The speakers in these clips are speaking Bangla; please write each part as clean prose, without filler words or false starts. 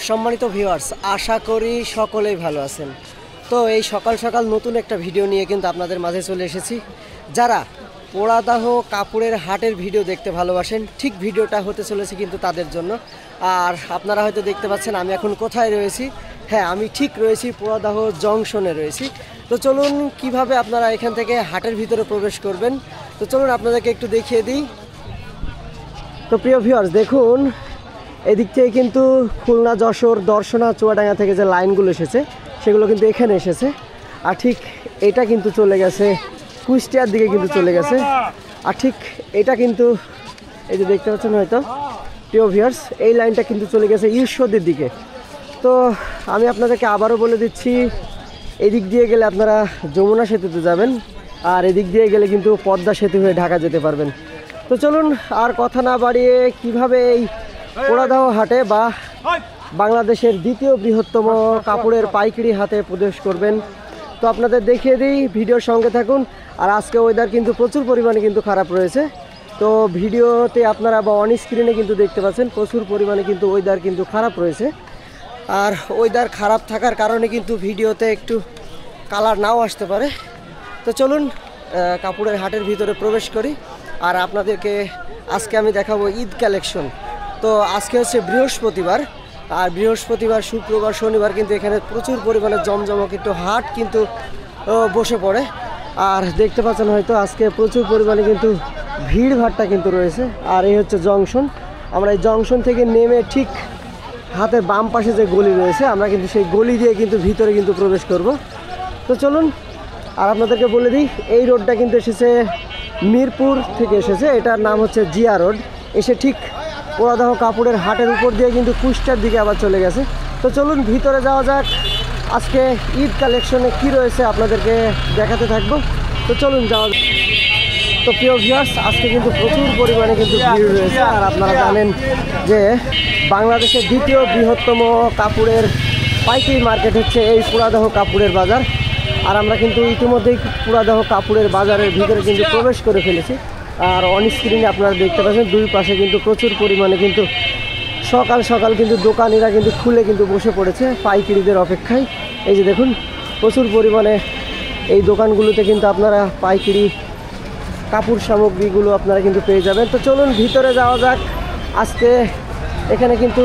সম্মানিত ভিউয়ার্স, আশা করি সকলেই ভালো আছেন। তো এই সকাল সকাল নতুন একটা ভিডিও নিয়ে কিন্তু আপনাদের মাঝে চলে এসেছি। যারা পোড়াদাহ কাপড়ের হাটের ভিডিও দেখতে ভালোবাসেন, ঠিক ভিডিওটা হতে চলেছে কিন্তু তাদের জন্য। আর আপনারা হয়তো দেখতে পাচ্ছেন আমি এখন কোথায় রয়েছি। হ্যাঁ, আমি ঠিক রয়েছি পোড়াদাহ জংশনে রয়েছি। তো চলুন কিভাবে আপনারা এখান থেকে হাটের ভিতরে প্রবেশ করবেন, তো চলুন আপনাদেরকে একটু দেখিয়ে দিই। তো প্রিয় ভিউয়ার্স, দেখুন এদিক থেকে কিন্তু খুলনা, যশোর, দর্শনা, চুয়াডাঙ্গা থেকে যে লাইনগুলো এসেছে সেগুলো কিন্তু এখানে এসেছে। আর ঠিক এটা কিন্তু চলে গেছে কুষ্টিয়ার দিকে কিন্তু চলে গেছে। আর ঠিক এটা কিন্তু এই যে দেখতে পাচ্ছেন হয়তো প্রিয় ভিউয়ার্স, এই লাইনটা কিন্তু চলে গেছে ঈশ্বরদীর দিকে। তো আমি আপনাদেরকে আবারও বলে দিচ্ছি, এদিক দিয়ে গেলে আপনারা যমুনা সেতুতে যাবেন, আর এদিক দিয়ে গেলে কিন্তু পদ্মা সেতু হয়ে ঢাকা যেতে পারবেন। তো চলুন আর কথা না বাড়িয়ে কিভাবে এই পোড়াদাহ হাটে বা বাংলাদেশের দ্বিতীয় বৃহত্তম কাপড়ের পাইকারি হাতে প্রবেশ করবেন, তো আপনাদের দেখিয়ে দিই। ভিডিওর সঙ্গে থাকুন। আর আজকে ওয়েদার কিন্তু প্রচুর পরিমাণে কিন্তু খারাপ রয়েছে। তো ভিডিওতে আপনারা বা অন স্ক্রিনে কিন্তু দেখতে পাচ্ছেন প্রচুর পরিমাণে কিন্তু ওয়েদার কিন্তু খারাপ রয়েছে। আর ওয়েদার খারাপ থাকার কারণে কিন্তু ভিডিওতে একটু কালার নাও আসতে পারে। তো চলুন কাপড়ের হাটের ভিতরে প্রবেশ করি। আর আপনাদেরকে আজকে আমি দেখাবো ঈদ কালেকশন। তো আজকে হচ্ছে বৃহস্পতিবার, আর বৃহস্পতিবার, শুক্রবার, শনিবার কিন্তু এখানে প্রচুর পরিমাণে জমজমক একটু হাট কিন্তু বসে পড়ে। আর দেখতে পাচ্ছেন হয়তো আজকে প্রচুর পরিমাণে কিন্তু ভিড় ভাট্টা কিন্তু রয়েছে। আর এই হচ্ছে জংশন। আমরা এই জংশন থেকে নেমে ঠিক হাতের বাম পাশে যে গলি রয়েছে, আমরা কিন্তু সেই গলি দিয়ে কিন্তু ভিতরে কিন্তু প্রবেশ করব। তো চলুন আর আপনাদেরকে বলে দিই, এই রোডটা কিন্তু এসেছে মিরপুর থেকে এসেছে। এটার নাম হচ্ছে জিয়া রোড। এসে ঠিক পোড়াদাহ কাপড়ের হাটের উপর দিয়ে কিন্তু কুষ্টিয়ার দিকে আবার চলে গেছে। তো চলুন ভিতরে যাওয়া যাক। আজকে ঈদ কালেকশনে কি রয়েছে আপনাদেরকে দেখাতে থাকবো। তো চলুন যাওয়া যাক। তো প্রিয় ভিউয়ার্স, আজকে কিন্তু প্রচুর পরিমাণে কিন্তু ভিড় রয়েছে। আর আপনারা জানেন যে বাংলাদেশের দ্বিতীয় বৃহত্তম কাপড়ের পাইকারি মার্কেট হচ্ছে এই পোড়াদাহ কাপড়ের বাজার। আর আমরা কিন্তু ইতিমধ্যেই পোড়াদাহ কাপড়ের বাজারের ভিতরে কিন্তু প্রবেশ করে ফেলেছি। আর অন স্ক্রিনে আপনারা দেখতে পাচ্ছেন দুই পাশে কিন্তু প্রচুর পরিমাণে কিন্তু সকাল সকাল কিন্তু দোকানিরা কিন্তু খুলে কিন্তু বসে পড়েছে পাইকারিদের অপেক্ষায়। এই যে দেখুন প্রচুর পরিমাণে এই দোকানগুলোতে কিন্তু আপনারা পাইকারি কাপড় সামগ্রীগুলো আপনারা কিন্তু পেয়ে যাবেন। তো চলুন ভিতরে যাওয়া যাক। আজকে এখানে কিন্তু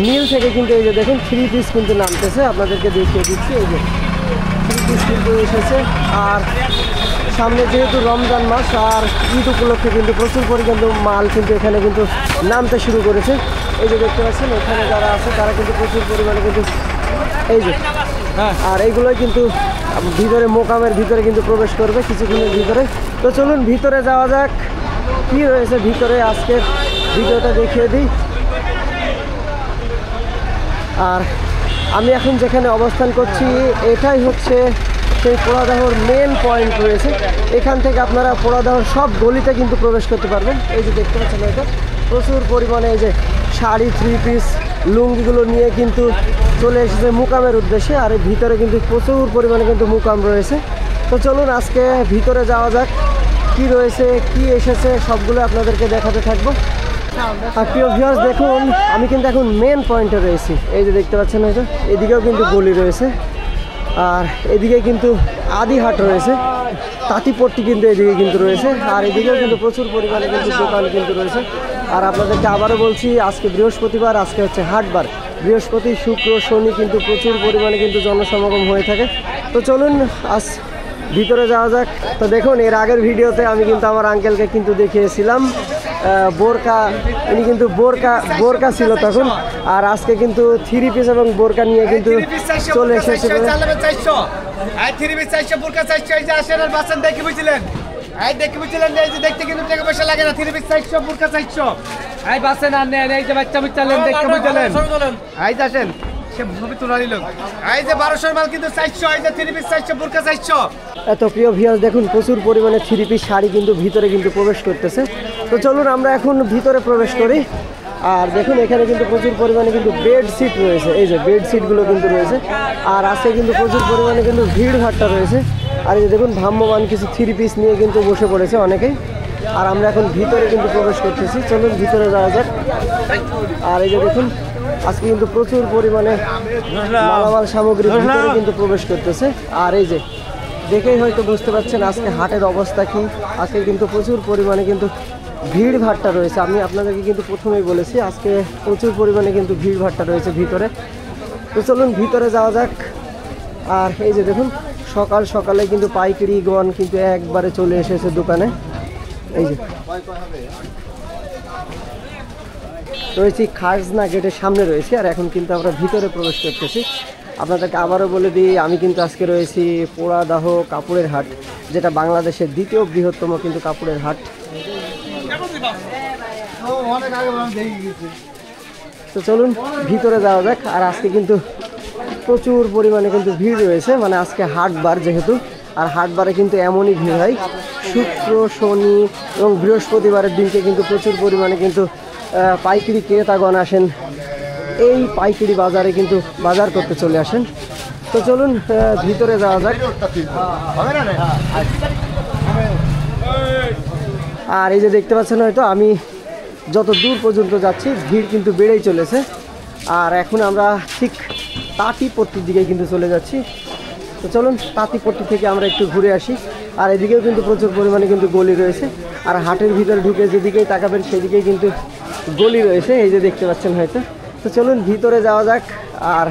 মিল থেকে কিন্তু এই যে দেখুন 3 পিস কিন্তু নামতেছে, আপনাদেরকে দেখিয়ে দিচ্ছি। এই যে 3 পিস কিন্তু এসেছে। আর সামনে যেহেতু রমজান মাস আর ঈদ উপলক্ষে কিন্তু প্রচুর পরিমাণে মাল কিন্তু এখানে কিন্তু নামতে শুরু করেছে। এই যে দেখতে পাচ্ছেন এখানে যারা আছে তারা কিন্তু প্রচুর পরিমাণে কিন্তু এই যে আর এইগুলোই কিন্তু ভিতরে মোকামের ভিতরে কিন্তু প্রবেশ করবে কিছুক্ষণের ভিতরে। তো চলুন ভিতরে যাওয়া যাক, কি রয়েছে ভিতরে আজকের ভিডিওটা দেখিয়ে দিই। আর আমি এখন যেখানে অবস্থান করছি এটাই হচ্ছে সেই পোড়াদাহর মেন পয়েন্ট রয়েছে। এখান থেকে আপনারা পোড়াদাহর সব গলিতে কিন্তু প্রবেশ করতে পারবেন। এই যে দেখতে পাচ্ছেন এটা প্রচুর পরিমাণে এই যে শাড়ি, 3 পিস, লুঙ্গিগুলো নিয়ে কিন্তু চলে এসেছে মুকামের উদ্দেশ্যে। আর এই ভিতরে কিন্তু প্রচুর পরিমাণে কিন্তু মুকাম রয়েছে। তো চলুন আজকে ভিতরে যাওয়া যাক, কি রয়েছে, কি এসেছে সবগুলো আপনাদেরকে দেখাতে থাকবো। আর প্রিয় ভিউয়ার্স, দেখুন আমি কিন্তু এখন মেন পয়েন্টে রয়েছি। এই যে দেখতে পাচ্ছেন হয়তো এদিকেও কিন্তু গলি রয়েছে, আর এদিকে কিন্তু আদি হাট রয়েছে, তাঁতিপট্টি কিন্তু এদিকে কিন্তু রয়েছে। আর এদিকেও কিন্তু প্রচুর পরিমাণে কিন্তু দোকান কিন্তু রয়েছে। আর আপনাদেরকে আবারও বলছি, আজকে বৃহস্পতিবার, আজকে হচ্ছে হাটবার। বৃহস্পতি, শুক্র, শনি কিন্তু প্রচুর পরিমাণে কিন্তু জনসমাগম হয়ে থাকে। তো চলুন আজ ভিতরে যাওয়া যাক। তো দেখুন এর আগের ভিডিওতে আমি কিন্তু আমার আঙ্কেলকে কিন্তু দেখিয়েছিলাম বোরকা, উনি কিন্তু বোরকা ছিল তখন। আর আজকে কিন্তু 3 পিস এবং বোরকা নিয়ে কিন্তু চলে এসেছে। দেখতে কিন্তু টাকা পয়সা লাগে না। 3 পিস 400, বোরকা 400। এই বাসেন আর নেন, এই যে বাচ্চা বুচ্চা লেন, দেখতে বুঝলেন। এই আসেন সে ছবি তোলারই লোক। এই যে 1200 মাল কিন্তু 400, এই যে 3 পিস 400, বোরকা 400। এত প্রিয় ভিউয়ার্স, দেখুন প্রচুর পরিমাণে 3 পিস শাড়ি কিন্তু ভিতরে কিন্তু প্রবেশ করতেছে। তো চলুন আমরা এখন ভিতরে প্রবেশ করি। আর দেখুন এখানে কিন্তু প্রচুর পরিমাণে কিন্তু বেডশিট রয়েছে। এই যে বেডশিটগুলো কিন্তু রয়েছে। আর আজকে কিন্তু প্রচুর পরিমাণে কিন্তু ভিড় ভাট্টা রয়েছে। আর এই যে দেখুন ভ্রাম্যমান কিছু 3 পিস নিয়ে কিন্তু বসে পড়েছে অনেকেই। আর আমরা এখন ভিতরে কিন্তু প্রবেশ করতেছি। চলুন ভিতরে যাওয়া যাক। আর এই যে দেখুন আজকে কিন্তু প্রচুর পরিমাণে মালামাল সামগ্রী ভিতরে কিন্তু প্রবেশ করতেছে। আর এই যে দেখেই হয়তো বুঝতে পারছেন আজকে হাটের অবস্থা কি। আজকে কিন্তু প্রচুর পরিমাণে কিন্তু ভিড় ভাট্টা রয়েছে। আমি আপনাদেরকে কিন্তু প্রথমেই বলেছি আজকে প্রচুর পরিমাণে কিন্তু ভিড় ভাট্টা রয়েছে ভিতরে। তো চলুন ভিতরে যাওয়া যাক। আর এই যে দেখুন সকাল সকালে কিন্তু পাইকারি গণ কিন্তু একবারে চলে এসেছে দোকানে। এই যে রয়েছি খাজনা গেটের সামনে রয়েছে, আর এখন কিন্তু আমরা ভিতরে প্রবেশ করতেছি। আপনাদেরকে আবারও বলে দিই, আমি কিন্তু আজকে রয়েছি পোড়াদাহ কাপড়ের হাট, যেটা বাংলাদেশের দ্বিতীয় বৃহত্তম কিন্তু কাপড়ের হাট। তো চলুন ভিতরে যাওয়া যাক। আর আজকে কিন্তু প্রচুর পরিমাণে কিন্তু ভিড় রয়েছে, মানে আজকে হাটবার যেহেতু, আর হাটবারে কিন্তু এমনই ভিড় হয় শুক্র শনি এবং বৃহস্পতিবারের দিনকে কিন্তু প্রচুর পরিমাণে কিন্তু পাইকারি ক্রেতাগণ আসেন এই পাইকারি বাজারে কিন্তু বাজার করতে চলে আসেন। তো চলুন ভিতরে যাওয়া যাক। আর এই যে দেখতে পাচ্ছেন হয়তো আমি যত দূর পর্যন্ত যাচ্ছি ভিড় কিন্তু বেড়েই চলেছে। আর এখন আমরা ঠিক তাঁতিপট্টির দিকে কিন্তু চলে যাচ্ছি। তো চলুন তাঁতিপট্টি থেকে আমরা একটু ঘুরে আসি। আর এদিকেও কিন্তু প্রচুর পরিমাণে কিন্তু গলি রয়েছে, আর হাটের ভিতরে ঢুকে যেদিকেই তাকাবেন সেদিকেই কিন্তু গলি রয়েছে, এই যে দেখতে পাচ্ছেন হয়তো। তো চলুন ভিতরে যাওয়া যাক। আর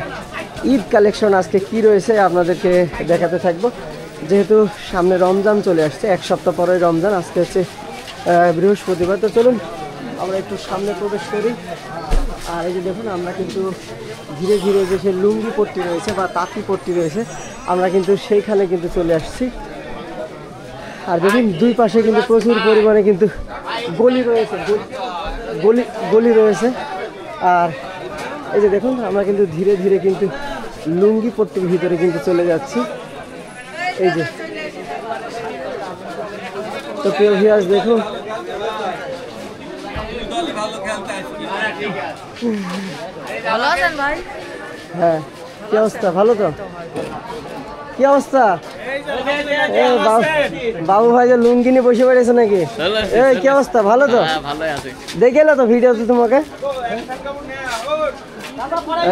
ঈদ কালেকশন আজকে কি রয়েছে আপনাদেরকে দেখাতে থাকবো, যেহেতু সামনে রমজান চলে আসছে, এক সপ্তাহ পরে রমজান, আজকে হচ্ছে বৃহস্পতিবার। তো চলুন আমরা একটু সামনে প্রবেশ করি। আর এই যে দেখুন আমরা কিন্তু ধীরে ধীরে যে সে লুঙ্গি পট্টি রয়েছে বা তাঁতি পট্টি রয়েছে আমরা কিন্তু সেইখানে কিন্তু চলে আসছি। আর দেখুন দুই পাশে কিন্তু প্রচুর পরিমাণে কিন্তু গলি রয়েছে, গলি রয়েছে। আর এই যে দেখুন আমরা কিন্তু ধীরে ধীরে কিন্তু লুঙ্গি পট্টির ভিতরে কিন্তু চলে যাচ্ছি। এই যে তো প্রিয় ভিউয়ার্স দেখুন ভালো আছেন ভাই? হ্যাঁ, কি অবস্থা? ভালো তো? কি অবস্থা? বাবু ভাই যে লুঙ্গি নিয়ে বসে পড়েছে নাকি? এই কি অবস্থা? ভালো তো? দেখে এলো তো ভিডিওতে তোমাকে।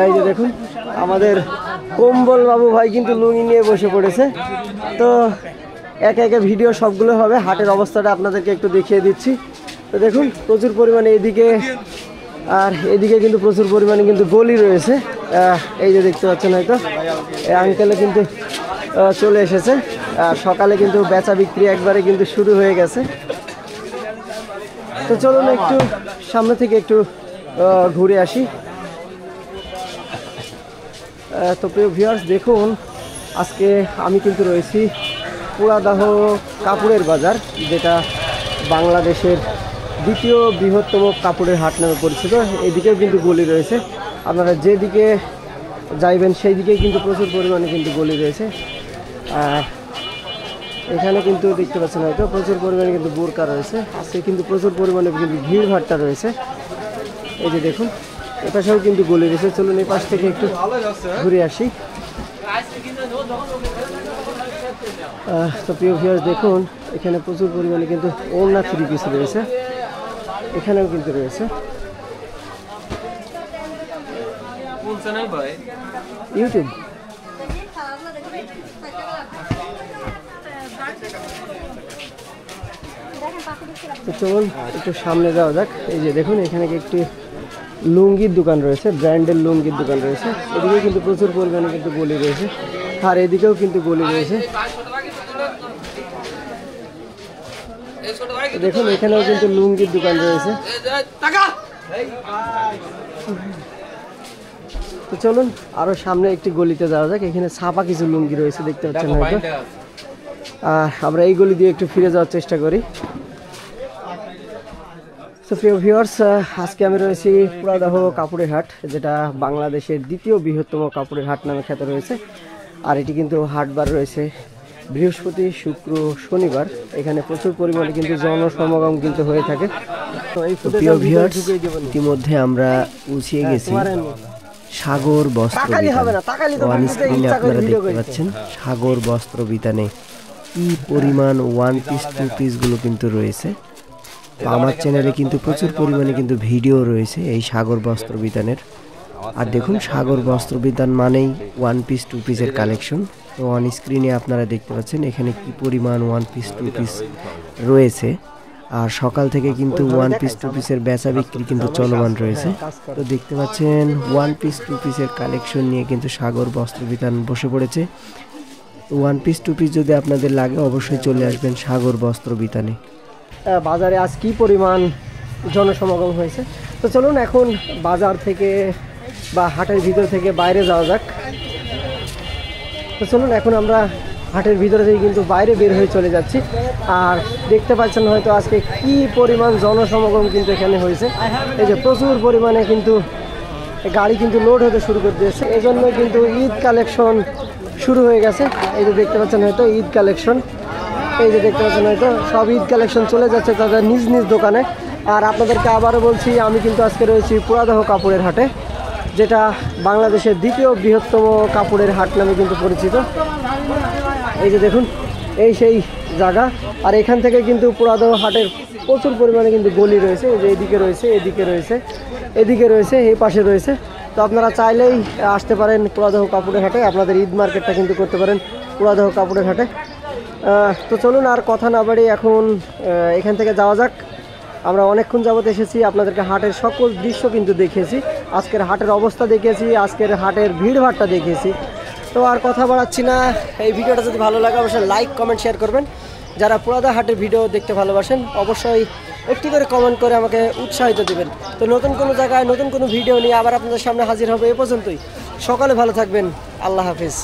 এই যে দেখুন আমাদের কম্বল বাবু ভাই কিন্তু লুঙ্গি নিয়ে বসে পড়েছে। তো একে একে ভিডিও সবগুলো হবে, হাটের অবস্থাটা আপনাদেরকে একটু দেখিয়ে দিচ্ছি। তো দেখুন প্রচুর পরিমাণে এদিকে আর এদিকে কিন্তু প্রচুর পরিমাণে কিন্তু গলি রয়েছে। এই যে দেখতে পাচ্ছেন হয়তো এই আঙ্কেলে কিন্তু চলে এসেছে। সকালে কিন্তু বেচা বিক্রি একবারে কিন্তু শুরু হয়ে গেছে। তো চলুন একটু সামনে থেকে একটু ঘুরে আসি। তো প্রিয় ভিউয়ার্স দেখুন আজকে আমি কিন্তু রয়েছি পোড়াদাহ কাপড়ের বাজার, যেটা বাংলাদেশের দ্বিতীয় বৃহত্তম কাপড়ের হাট নামে পরিচিত। এদিকেও কিন্তু গলি রয়েছে, আপনারা যেদিকে যাইবেন সেই দিকেই কিন্তু প্রচুর পরিমাণে কিন্তু গলি রয়েছে। আর এখানে কিন্তু দেখতে পাচ্ছেন হয়তো প্রচুর পরিমাণে কিন্তু বোরকা রয়েছে। আজকে কিন্তু প্রচুর পরিমাণে কিন্তু ভিড় ভাট্টা রয়েছে। এই যে দেখুন এপাশেও কিন্তু গলি রয়েছে। চলুন এই পাশ থেকে একটু ঘুরে আসি। তো প্রিয় ভিউয়ার্স দেখুন এখানে প্রচুর পরিমাণে কিন্তু ওড়না থ্রি পিস রয়েছে, এখানেও কিন্তু রয়েছে। ইউটিউব তো চলুন একটু সামনে যাওয়া যাক। এই যে দেখুন এখানে একটি লুঙ্গির দোকান রয়েছে, ব্র্যান্ডের লুঙ্গির দোকান রয়েছে। এদিকে কিন্তু প্রচুর পরিমাণে কিন্তু গলি রয়েছে, আর এদিকেও কিন্তু গলি রয়েছে। দেখুন এখানেও কিন্তু লুঙ্গির দোকান রয়েছে। তো চলুন আরো সামনে একটি গলিতে যাওয়া যাক। এখানে ছাপা কিছু লুঙ্গি রয়েছে দেখতে পাচ্ছেন হয়তো। আমরা এই গলি দিয়ে একটু ফিরে যাওয়ার চেষ্টা করি। তো প্রিয় ভিউয়ার্স আজকে আমি রয়েছি পোড়াদাহ কাপড়ের হাট, যেটা বাংলাদেশের দ্বিতীয় বৃহত্তম কাপড়ের হাট নামে খ্যাত রয়েছে। আর এটি কিন্তু হাটবার রয়েছে বৃহস্পতি শুক্র শনিবার। এখানে প্রচুর পরিমাণে কিন্তু জনসমাগম কিন্তু হয়ে থাকে। তো এই প্রিয় ভিউয়ার্স ইতিমধ্যে আমরা পৌঁছে গেছি সাগর বস্ত্র বিতান। স্ক্রিনে আপনারা দেখতে পাচ্ছেন সাগর বস্ত্র বিতানে কি পরিমাণ ওয়ান পিস টু পিস গুলো কিন্তু রয়েছে। আমার চ্যানেলে কিন্তু প্রচুর পরিমাণে কিন্তু ভিডিও রয়েছে এই সাগর বস্ত্র বিতানের। আর দেখুন সাগর বস্ত্রবিতান মানেই ওয়ান পিস টু পিসের কালেকশন। তো অন স্ক্রিনে আপনারা দেখতে পাচ্ছেন এখানে কি পরিমাণ ওয়ান পিস টু পিস রয়েছে। আর সকাল থেকে কিন্তু ওয়ান পিস টু পিসের বেচা বিক্রি কিন্তু চলমান রয়েছে। তো দেখতে পাচ্ছেন ওয়ান পিস টু পিসের কালেকশন নিয়ে কিন্তু সাগর বস্ত্রবিতান বসে পড়েছে। ওয়ান পিস টু পিস যদি আপনাদের লাগে অবশ্যই চলে আসবেন সাগর বস্ত্রবিতানে। বাজারে আজ কি পরিমাণ জনসমাগম হয়েছে, তো চলুন এখন বাজার থেকে বা হাটের ভিতর থেকে বাইরে যাওয়া যাক। তো চলুন এখন আমরা হাটের ভিতরে থেকে কিন্তু বাইরে বের হয়ে চলে যাচ্ছি। আর দেখতে পাচ্ছেন হয়তো আজকে কি পরিমাণ জনসমাগম কিন্তু এখানে হয়েছে। এই যে প্রচুর পরিমাণে কিন্তু গাড়ি কিন্তু লোড হতে শুরু করে দিয়েছে, এজন্য কিন্তু ঈদ কালেকশন শুরু হয়ে গেছে। এই যে দেখতে পাচ্ছেন হয়তো ঈদ কালেকশন, এই যে দেখতে পাচ্ছেন হয়তো সব ঈদ কালেকশন চলে যাচ্ছে তাদের নিজ নিজ দোকানে। আর আপনাদেরকে আবারও বলছি, আমি কিন্তু আজকে রয়েছি পুরাদহ কাপড়ের হাটে, যেটা বাংলাদেশের দ্বিতীয় বৃহত্তম কাপড়ের হাট নামে কিন্তু পরিচিত। এই যে দেখুন এই সেই জায়গা। আর এখান থেকে কিন্তু পুরাদহ হাটের প্রচুর পরিমাণে কিন্তু গলি রয়েছে। এই যে এদিকে রয়েছে, এদিকে রয়েছে, এদিকে রয়েছে, এই পাশে রয়েছে। তো আপনারা চাইলেই আসতে পারেন পুরাদহ কাপড়ের হাটে, আপনাদের ঈদ মার্কেটটা কিন্তু করতে পারেন পুরাদহ কাপড়ের হাটে। তো চলুন আর কথা না বাড়িয়ে এখন এখান থেকে যাওয়া যাক। আমরা অনেকক্ষণ যাবত এসেছি, আপনাদেরকে হাটের সকল দৃশ্য কিন্তু দেখিয়েছি, আজকের হাটের অবস্থা দেখিয়েছি, আজকের হাটের ভিড়ভাড়টা দেখিয়েছি। তো আর কথা বাড়াচ্ছি না, এই ভিডিওটা যদি ভালো লাগে অবশ্যই লাইক কমেন্ট শেয়ার করবেন। যারা পুরাদহ হাটের ভিডিও দেখতে ভালোবাসেন অবশ্যই একটি করে কমেন্ট করে আমাকে উৎসাহিত দেবেন। তো নতুন কোনো জায়গায় নতুন কোনো ভিডিও নিয়ে আবার আপনাদের সামনে হাজির হবে। এ পর্যন্তই, সকালে ভালো থাকবেন, আল্লাহ হাফিজ।